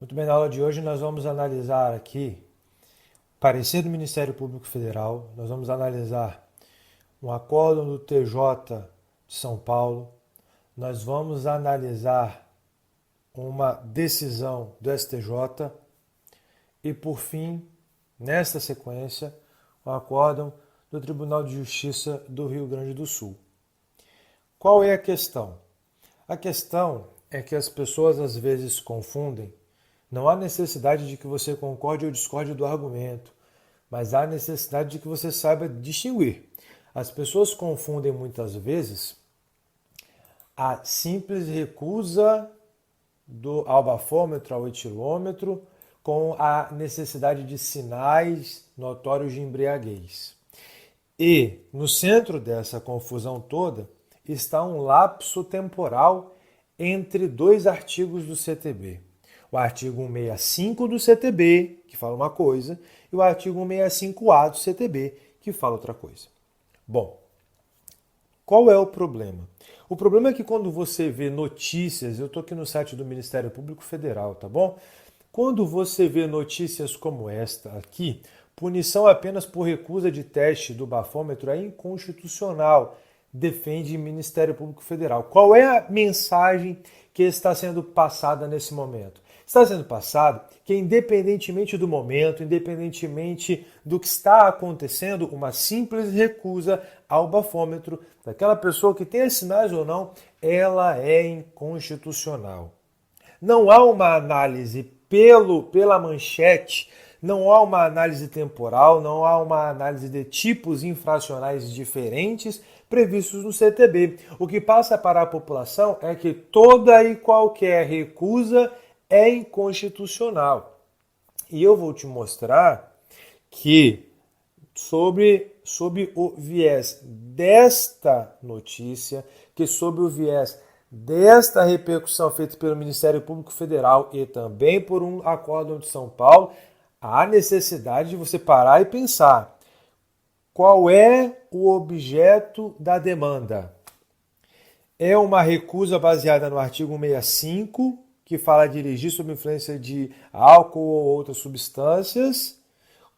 Muito bem, na aula de hoje nós vamos analisar aqui o parecer do Ministério Público Federal, nós vamos analisar um acórdão do TJ de São Paulo, nós vamos analisar uma decisão do STJ e, por fim, nesta sequência, o acórdão do Tribunal de Justiça do Rio Grande do Sul. Qual é a questão? A questão é que as pessoas às vezes confundem. Não há necessidade de que você concorde ou discorde do argumento, mas há necessidade de que você saiba distinguir. As pessoas confundem muitas vezes a simples recusa ao bafômetro, ao etilômetro, com a necessidade de sinais notórios de embriaguez. E no centro dessa confusão toda está um lapso temporal entre dois artigos do CTB. O artigo 165 do CTB, que fala uma coisa, e o artigo 165A do CTB, que fala outra coisa. Bom, qual é o problema? O problema é que quando você vê notícias, eu estou aqui no site do Ministério Público Federal, tá bom? Quando você vê notícias como esta aqui, punição apenas por recusa de teste do bafômetro é inconstitucional, defende o Ministério Público Federal. Qual é a mensagem que está sendo passada nesse momento? Está sendo passado que, independentemente do momento, independentemente do que está acontecendo, uma simples recusa ao bafômetro daquela pessoa que tenha sinais ou não, ela é inconstitucional. Não há uma análise pela manchete, não há uma análise temporal, não há uma análise de tipos infracionais diferentes previstos no CTB. O que passa para a população é que toda e qualquer recusa é inconstitucional. E eu vou te mostrar que, sob o viés desta notícia, que sob o viés desta repercussão feita pelo Ministério Público Federal e também por um acórdão de São Paulo, há necessidade de você parar e pensar qual é o objeto da demanda. É uma recusa baseada no artigo 165, que fala dirigir sob influência de álcool ou outras substâncias,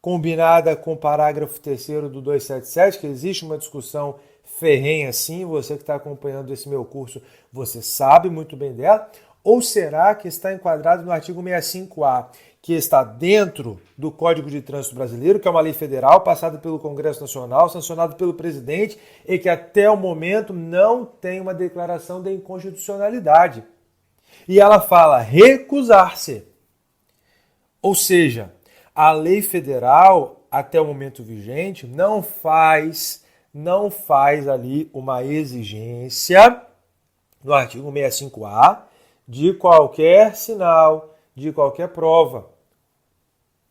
combinada com o parágrafo 3º do 277, que existe uma discussão ferrenha assim, você que está acompanhando esse meu curso, você sabe muito bem dela, ou será que está enquadrado no artigo 165A, que está dentro do Código de Trânsito Brasileiro, que é uma lei federal passada pelo Congresso Nacional, sancionada pelo presidente, e que até o momento não tem uma declaração de inconstitucionalidade. E ela fala recusar-se. Ou seja, a lei federal, até o momento vigente, não faz ali uma exigência no artigo 165A de qualquer sinal, de qualquer prova.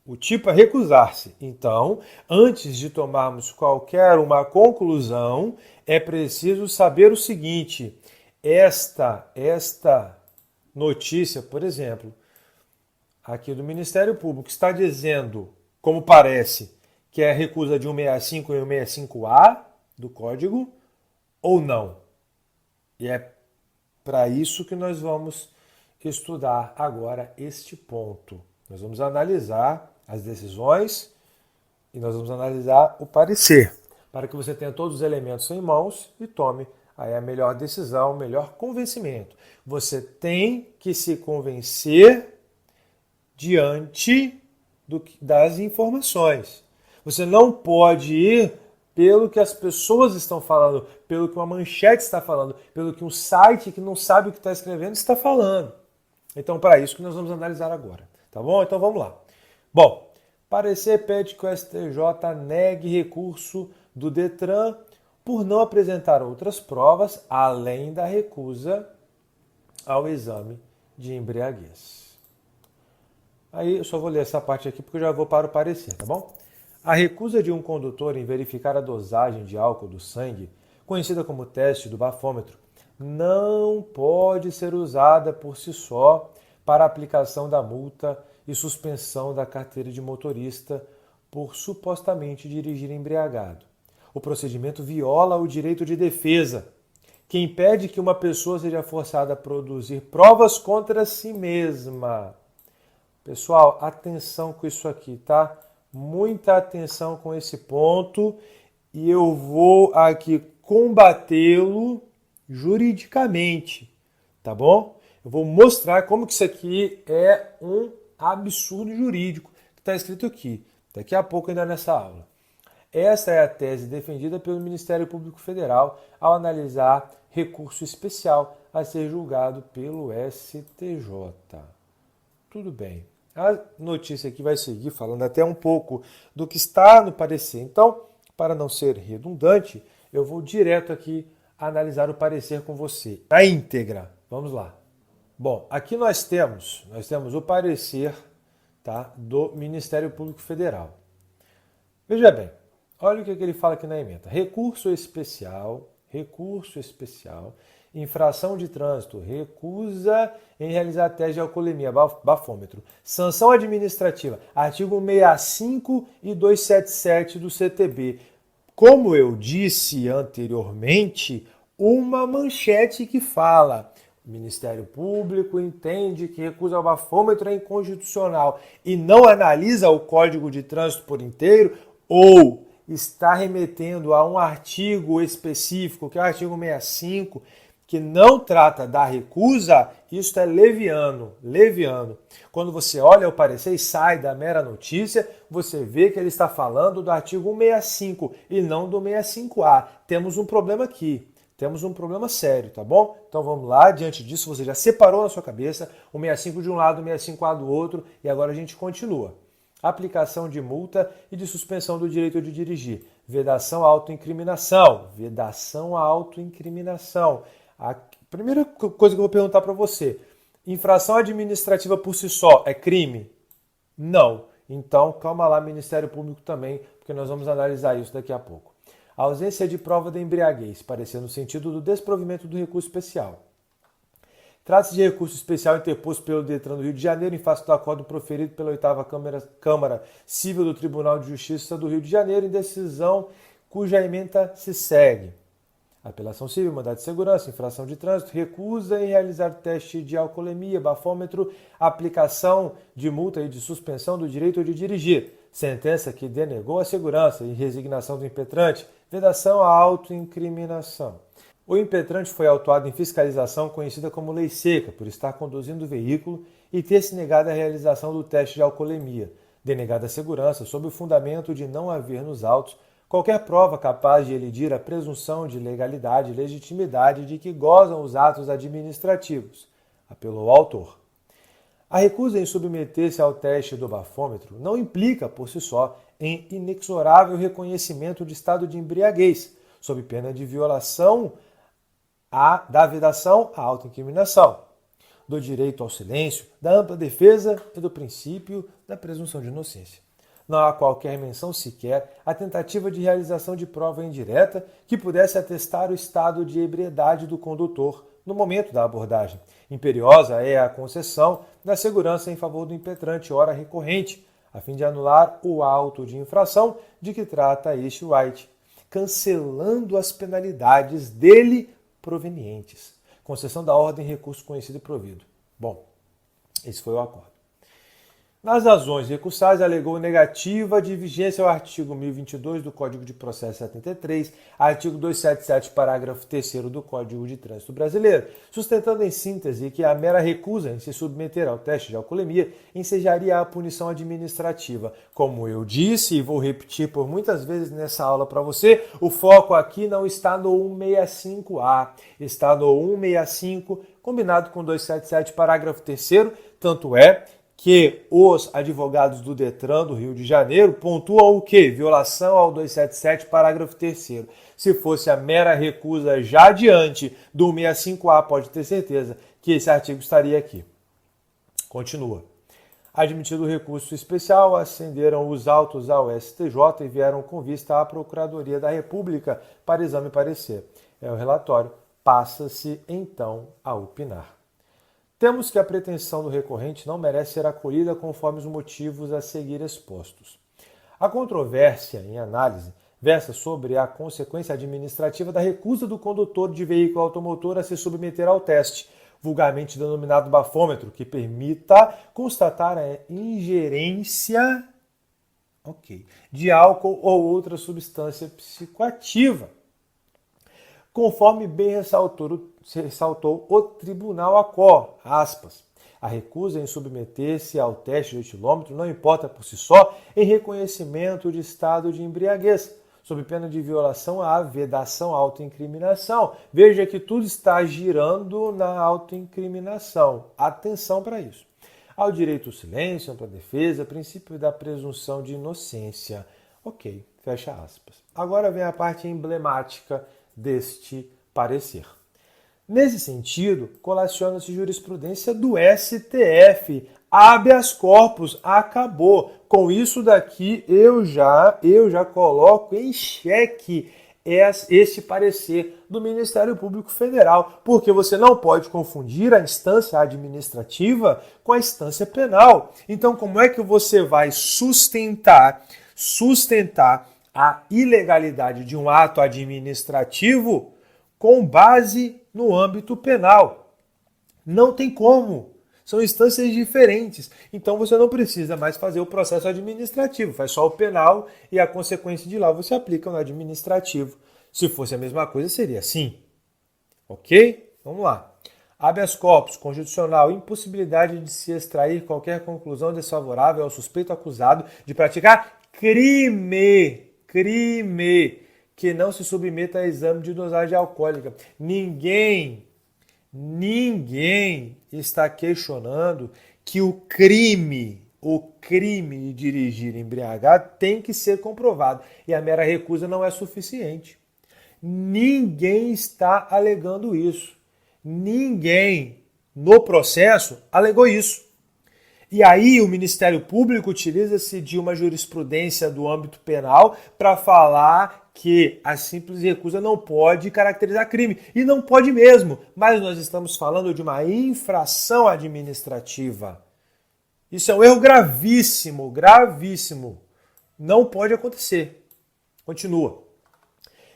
O tipo é recusar-se. Então, antes de tomarmos qualquer uma conclusão, é preciso saber o seguinte: esta notícia, por exemplo, aqui do Ministério Público, está dizendo, como parece, que é a recusa de 165 e 165A do Código, ou não? E é para isso que nós vamos estudar agora este ponto. Nós vamos analisar as decisões e nós vamos analisar o parecer, para que você tenha todos os elementos em mãos e tome aí a melhor decisão, o melhor convencimento. Você tem que se convencer diante das informações. Você não pode ir pelo que as pessoas estão falando, pelo que uma manchete está falando, pelo que um site que não sabe o que está escrevendo está falando. Então, para isso que nós vamos analisar agora. Tá bom? Então, vamos lá. Bom, parecer pede que o STJ negue recurso do Detran por não apresentar outras provas além da recusa ao exame de embriaguez. Aí eu só vou ler essa parte aqui porque eu já vou para o parecer, tá bom? A recusa de um condutor em verificar a dosagem de álcool do sangue, conhecida como teste do bafômetro, não pode ser usada por si só para a aplicação da multa e suspensão da carteira de motorista por supostamente dirigir embriagado. O procedimento viola o direito de defesa, que impede que uma pessoa seja forçada a produzir provas contra si mesma Pessoal, atenção com isso aqui, tá? Muita atenção com esse ponto e eu vou aqui combatê-lo juridicamente, tá bom? Eu vou mostrar como que isso aqui é um absurdo jurídico que está escrito aqui, daqui a pouco ainda nessa aula. Essa é a tese defendida pelo Ministério Público Federal ao analisar recurso especial a ser julgado pelo STJ. Tudo bem. A notícia aqui vai seguir falando até um pouco do que está no parecer. Então, para não ser redundante, eu vou direto aqui analisar o parecer com você, na íntegra. Vamos lá. Bom, aqui nós temos o parecer, tá, do Ministério Público Federal. Veja bem, olha o que ele fala aqui na ementa. Recurso especial, infração de trânsito, recusa em realizar teste de alcoolemia, bafômetro. Sanção administrativa, artigo 165 e 277 do CTB. Como eu disse anteriormente, uma manchete que fala: o Ministério Público entende que recusa ao bafômetro é inconstitucional e não analisa o Código de Trânsito por inteiro, ou está remetendo a um artigo específico, que é o artigo 65, que não trata da recusa, isso é leviano. Quando você olha o parecer e sai da mera notícia, você vê que ele está falando do artigo 165 e não do 65A. Temos um problema aqui. Temos um problema sério, tá bom? Então vamos lá, diante disso você já separou na sua cabeça o 65 de um lado, o 65A do outro, e agora a gente continua. Aplicação de multa e de suspensão do direito de dirigir. Vedação à autoincriminação. A primeira coisa que eu vou perguntar para você: infração administrativa por si só é crime? Não. Então, calma lá, Ministério Público também, porque nós vamos analisar isso daqui a pouco. A ausência de prova da embriaguez, parecer no sentido do desprovimento do recurso especial. Trata-se de recurso especial interposto pelo DETRAN do Rio de Janeiro em face do acordo proferido pela 8ª Câmara Civil do Tribunal de Justiça do Rio de Janeiro em decisão cuja ementa se segue. Apelação civil, mandado de segurança, infração de trânsito, recusa em realizar teste de alcoolemia, bafômetro, aplicação de multa e de suspensão do direito de dirigir. Sentença que denegou a segurança e resignação do impetrante, vedação à autoincriminação. O impetrante foi autuado em fiscalização conhecida como lei seca, por estar conduzindo o veículo e ter se negado a realização do teste de alcoolemia, denegada a segurança sob o fundamento de não haver nos autos qualquer prova capaz de elidir a presunção de legalidade e legitimidade de que gozam os atos administrativos, apelou o autor. A recusa em submeter-se ao teste do bafômetro não implica, por si só, em inexorável reconhecimento de estado de embriaguez, sob pena de violação da vedação à autoincriminação, do direito ao silêncio, da ampla defesa e do princípio da presunção de inocência. Não há qualquer menção sequer à tentativa de realização de prova indireta que pudesse atestar o estado de ebriedade do condutor no momento da abordagem. Imperiosa é a concessão da segurança em favor do impetrante, ora recorrente, a fim de anular o auto de infração de que trata este White, cancelando as penalidades dele provenientes. Concessão da ordem, recurso conhecido e provido. Bom, esse foi o acordo. Nas razões recursais, alegou negativa de vigência ao artigo 1022 do Código de Processo 73, artigo 277, parágrafo 3º do Código de Trânsito Brasileiro, sustentando em síntese que a mera recusa em se submeter ao teste de alcoolemia ensejaria a punição administrativa. Como eu disse e vou repetir por muitas vezes nessa aula para você, o foco aqui não está no 165A, está no 165, combinado com 277, parágrafo 3º, tanto é que os advogados do DETRAN do Rio de Janeiro pontuam o quê? Violação ao 277, parágrafo 3º. Se fosse a mera recusa já diante do 165A, pode ter certeza que esse artigo estaria aqui. Continua. Admitido o recurso especial, ascenderam os autos ao STJ e vieram com vista à Procuradoria da República para exame e parecer. É o relatório. Passa-se, então, a opinar. Temos que a pretensão do recorrente não merece ser acolhida conforme os motivos a seguir expostos. A controvérsia em análise versa sobre a consequência administrativa da recusa do condutor de veículo automotor a se submeter ao teste. vulgarmente denominado bafômetro, que permita constatar a ingerência de álcool ou outra substância psicoativa. Conforme bem ressaltou o Tribunal ACO, aspas, a recusa em submeter-se ao teste do etilômetro não importa por si só em reconhecimento de estado de embriaguez, sob pena de violação à vedação à autoincriminação. Veja que tudo está girando na autoincriminação. Atenção para isso. Ao direito ao silêncio, ampla defesa, princípio da presunção de inocência. Ok, fecha aspas. Agora vem a parte emblemática deste parecer. Nesse sentido, colaciona-se jurisprudência do STF. Habeas corpus, acabou. Com isso daqui, eu já coloco em xeque este parecer do Ministério Público Federal, porque você não pode confundir a instância administrativa com a instância penal. Então, como é que você vai sustentar a ilegalidade de um ato administrativo com base no âmbito penal? Não tem como. São instâncias diferentes. Então você não precisa mais fazer o processo administrativo. Faz só o penal e a consequência de lá você aplica no administrativo. Se fosse a mesma coisa, seria assim. Ok? Vamos lá. Habeas corpus, constitucional, impossibilidade de se extrair qualquer conclusão desfavorável ao suspeito acusado de praticar crime que não se submeta a exame de dosagem alcoólica. Ninguém está questionando que o crime de dirigir embriagado tem que ser comprovado. E a mera recusa não é suficiente. Ninguém está alegando isso. Ninguém no processo alegou isso. E aí o Ministério Público utiliza-se de uma jurisprudência do âmbito penal para falar que a simples recusa não pode caracterizar crime. E não pode mesmo, mas nós estamos falando de uma infração administrativa. Isso é um erro gravíssimo, gravíssimo. Não pode acontecer. Continua.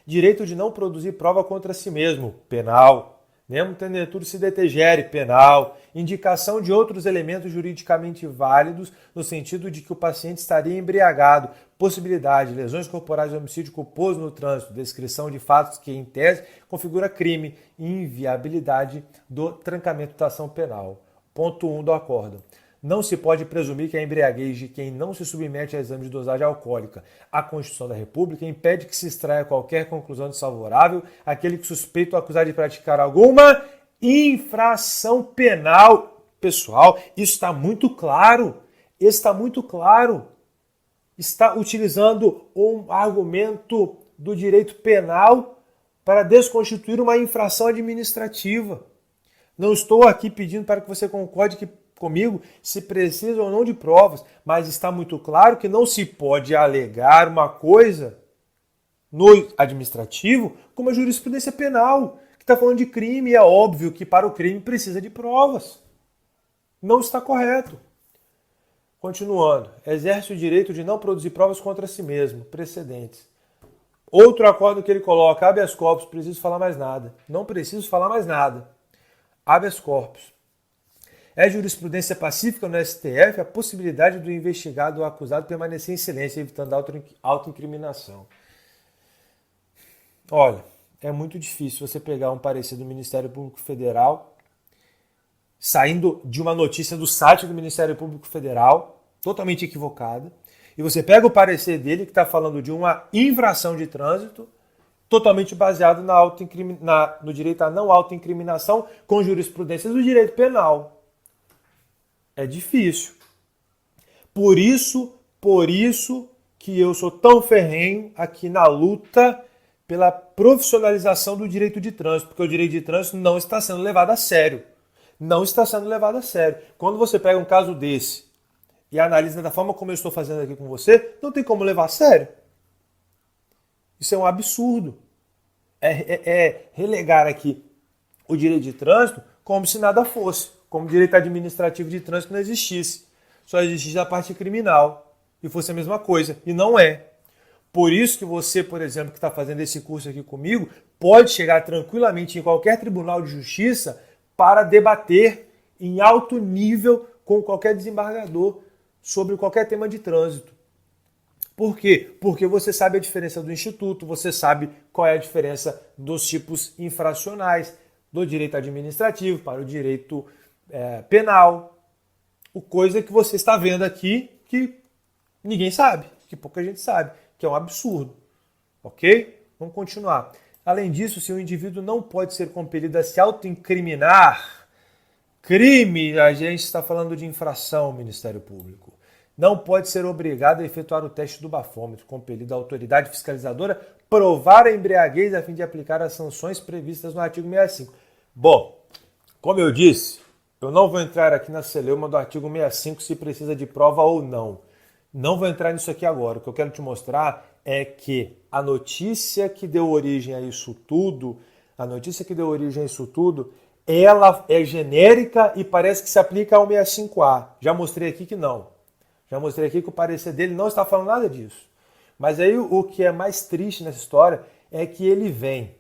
Direito de não produzir prova contra si mesmo, penal. Nemo tendentur se detegere, penal. Indicação de outros elementos juridicamente válidos no sentido de que o paciente estaria embriagado. Possibilidade, lesões corporais de homicídio culposo no trânsito. Descrição de fatos que, em tese, configura crime. Inviabilidade do trancamento da ação penal. Ponto 1 do acórdão. Não se pode presumir que a embriaguez de quem não se submete a exame de dosagem alcoólica. A Constituição da República impede que se extraia qualquer conclusão desfavorável àquele que suspeita ou acusar de praticar alguma infração penal. Pessoal, isso está muito claro. Está muito claro. Está utilizando um argumento do direito penal para desconstituir uma infração administrativa. Não estou aqui pedindo para que você concorde comigo se precisa ou não de provas, mas está muito claro que não se pode alegar uma coisa no administrativo como a jurisprudência penal, que está falando de crime, e é óbvio que para o crime precisa de provas. Não está correto. Continuando, exerce o direito de não produzir provas contra si mesmo, precedentes. Outro acordo que ele coloca, habeas corpus, preciso falar mais nada. Não preciso falar mais nada. Habeas corpus. É jurisprudência pacífica no STF a possibilidade do investigado ou acusado permanecer em silêncio, evitando autoincriminação. Olha, é muito difícil você pegar um parecer do Ministério Público Federal, saindo de uma notícia do site do Ministério Público Federal, totalmente equivocada, e você pega o parecer dele, que está falando de uma infração de trânsito, totalmente baseado no direito à não autoincriminação, com jurisprudências do direito penal. É difícil. Por isso que eu sou tão ferrenho aqui na luta pela profissionalização do direito de trânsito, porque o direito de trânsito não está sendo levado a sério. Não está sendo levado a sério. Quando você pega um caso desse e analisa da forma como eu estou fazendo aqui com você, não tem como levar a sério. Isso é um absurdo. É relegar aqui o direito de trânsito como se nada fosse. Como direito administrativo de trânsito não existisse. Só existisse a parte criminal. E fosse a mesma coisa. E não é. Por isso que você, por exemplo, que está fazendo esse curso aqui comigo, pode chegar tranquilamente em qualquer tribunal de justiça para debater em alto nível com qualquer desembargador sobre qualquer tema de trânsito. Por quê? Porque você sabe a diferença do instituto, você sabe qual é a diferença dos tipos infracionais, do direito administrativo para o direito penal. Coisa que você está vendo aqui que ninguém sabe, que pouca gente sabe, que é um absurdo. Ok? Vamos continuar. Além disso, se o indivíduo não pode ser compelido a se autoincriminar, crime, a gente está falando de infração, Ministério Público. Não pode ser obrigado a efetuar o teste do bafômetro, compelido a autoridade fiscalizadora provar a embriaguez a fim de aplicar as sanções previstas no artigo 65. Bom, como eu disse, eu não vou entrar aqui na celeuma do artigo 65 se precisa de prova ou não. Não vou entrar nisso aqui agora. O que eu quero te mostrar é que a notícia que deu origem a isso tudo, ela é genérica e parece que se aplica ao 65A. Já mostrei aqui que não. Já mostrei aqui que o parecer dele não está falando nada disso. Mas aí o que é mais triste nessa história é que ele vem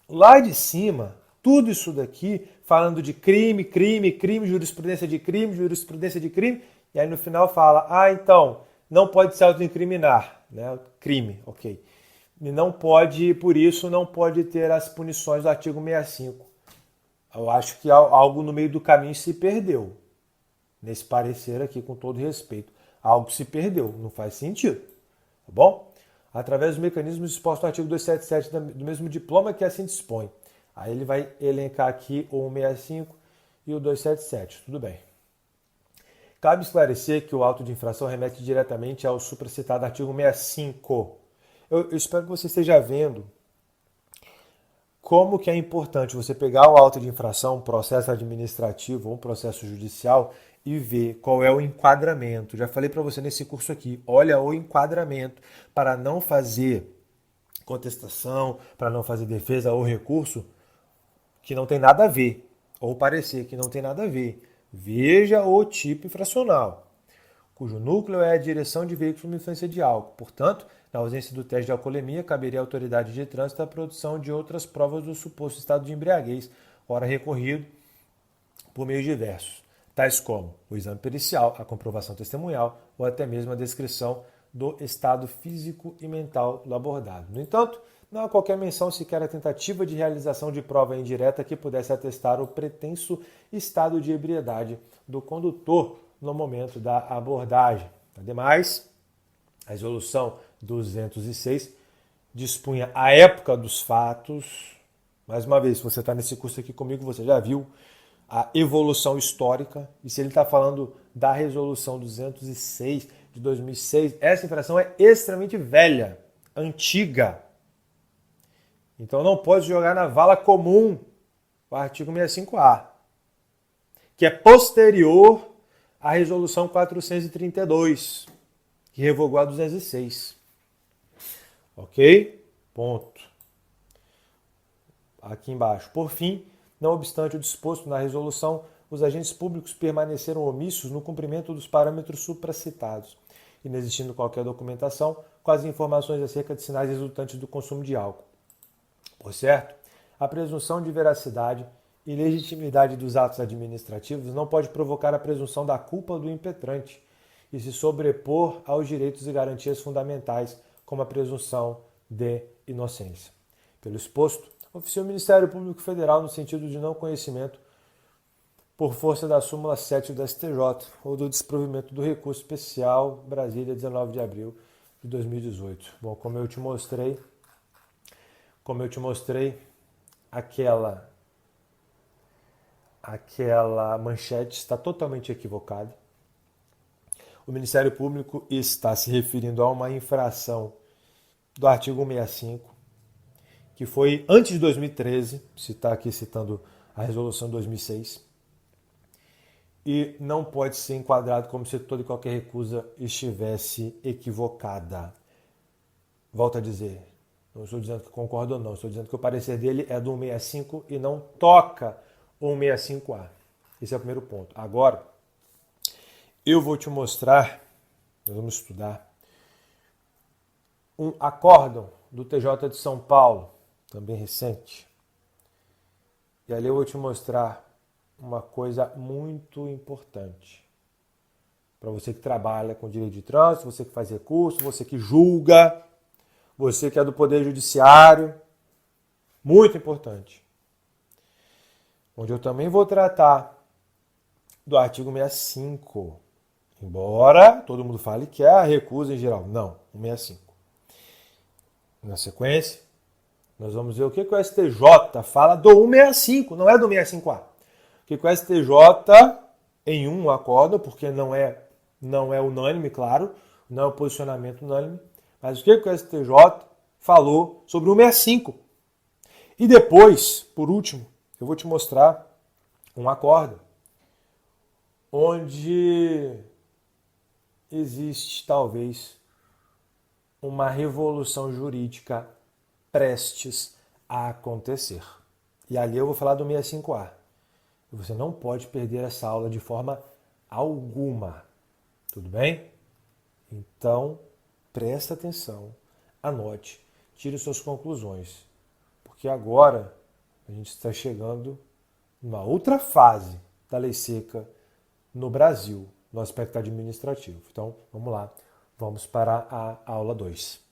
lá de cima, tudo isso daqui, falando de crime, jurisprudência de crime, e aí no final fala, então, não pode se autoincriminar, né? Crime, ok. E não pode, por isso, não pode ter as punições do artigo 65. Eu acho que algo no meio do caminho se perdeu. Nesse parecer aqui, com todo respeito. Algo se perdeu, não faz sentido. Tá bom? Através dos mecanismos dispostos no artigo 277 do mesmo diploma que assim dispõe. Aí ele vai elencar aqui o 165 e o 277. Tudo bem. Cabe esclarecer que o auto de infração remete diretamente ao supracitado artigo 65. Eu espero que você esteja vendo como que é importante você pegar o auto de infração, um processo administrativo ou um processo judicial e ver qual é o enquadramento. Já falei para você nesse curso aqui, olha o enquadramento para não fazer contestação, para não fazer defesa ou recurso que não tem nada a ver, ou parecer que não tem nada a ver. Veja o tipo infracional, cujo núcleo é a direção de veículos com influência de álcool. Portanto, na ausência do teste de alcoolemia, caberia à autoridade de trânsito a produção de outras provas do suposto estado de embriaguez, ora recorrido por meios diversos, tais como o exame pericial, a comprovação testemunhal ou até mesmo a descrição do estado físico e mental do abordado. No entanto, não há qualquer menção sequer à tentativa de realização de prova indireta que pudesse atestar o pretenso estado de ebriedade do condutor no momento da abordagem. Ademais, a resolução 206 dispunha a época dos fatos. Mais uma vez, se você está nesse curso aqui comigo, você já viu a evolução histórica. E se ele está falando da resolução 206 de 2006, essa infração é extremamente velha, antiga. Então não pode jogar na vala comum o artigo 65A, que é posterior à resolução 432, que revogou a 206. Ok? Ponto. Aqui embaixo. Por fim, não obstante o disposto na resolução, os agentes públicos permaneceram omissos no cumprimento dos parâmetros supracitados, inexistindo qualquer documentação com as informações acerca de sinais resultantes do consumo de álcool. Por certo, a presunção de veracidade e legitimidade dos atos administrativos não pode provocar a presunção da culpa do impetrante e se sobrepor aos direitos e garantias fundamentais, como a presunção de inocência. Pelo exposto, oficia o Ministério Público Federal no sentido de não conhecimento por força da súmula 7 do STJ ou do desprovimento do recurso especial Brasília, 19 de abril de 2018. Bom, como eu te mostrei, aquela manchete está totalmente equivocada. O Ministério Público está se referindo a uma infração do artigo 165, que foi antes de 2013, se está aqui citando a resolução de 2006, e não pode ser enquadrado como se toda e qualquer recusa estivesse equivocada. Volto a dizer, não estou dizendo que concordo ou não, estou dizendo que o parecer dele é do 165 e não toca o 165A. Esse é o primeiro ponto. Agora, eu vou te mostrar, nós vamos estudar, um acórdão do TJ de São Paulo, também recente. E ali eu vou te mostrar uma coisa muito importante. Para você que trabalha com direito de trânsito, você que faz recurso, você que julga, você que é do Poder Judiciário, muito importante. Onde eu também vou tratar do artigo 65. Embora todo mundo fale que é a recusa em geral. Não, 165. Na sequência, nós vamos ver o que o STJ fala do 165, não é do 65A. O que o STJ, em um acordo, porque não é unânime, claro, não é um posicionamento unânime, mas o que o STJ falou sobre o 165. E depois, por último, eu vou te mostrar um acordo onde existe talvez uma revolução jurídica prestes a acontecer. E ali eu vou falar do 65A. E você não pode perder essa aula de forma alguma. Tudo bem? Então, presta atenção, anote, tire suas conclusões. Porque agora a gente está chegando numa outra fase da lei seca no Brasil, no aspecto administrativo. Então, vamos lá, vamos para a aula 2.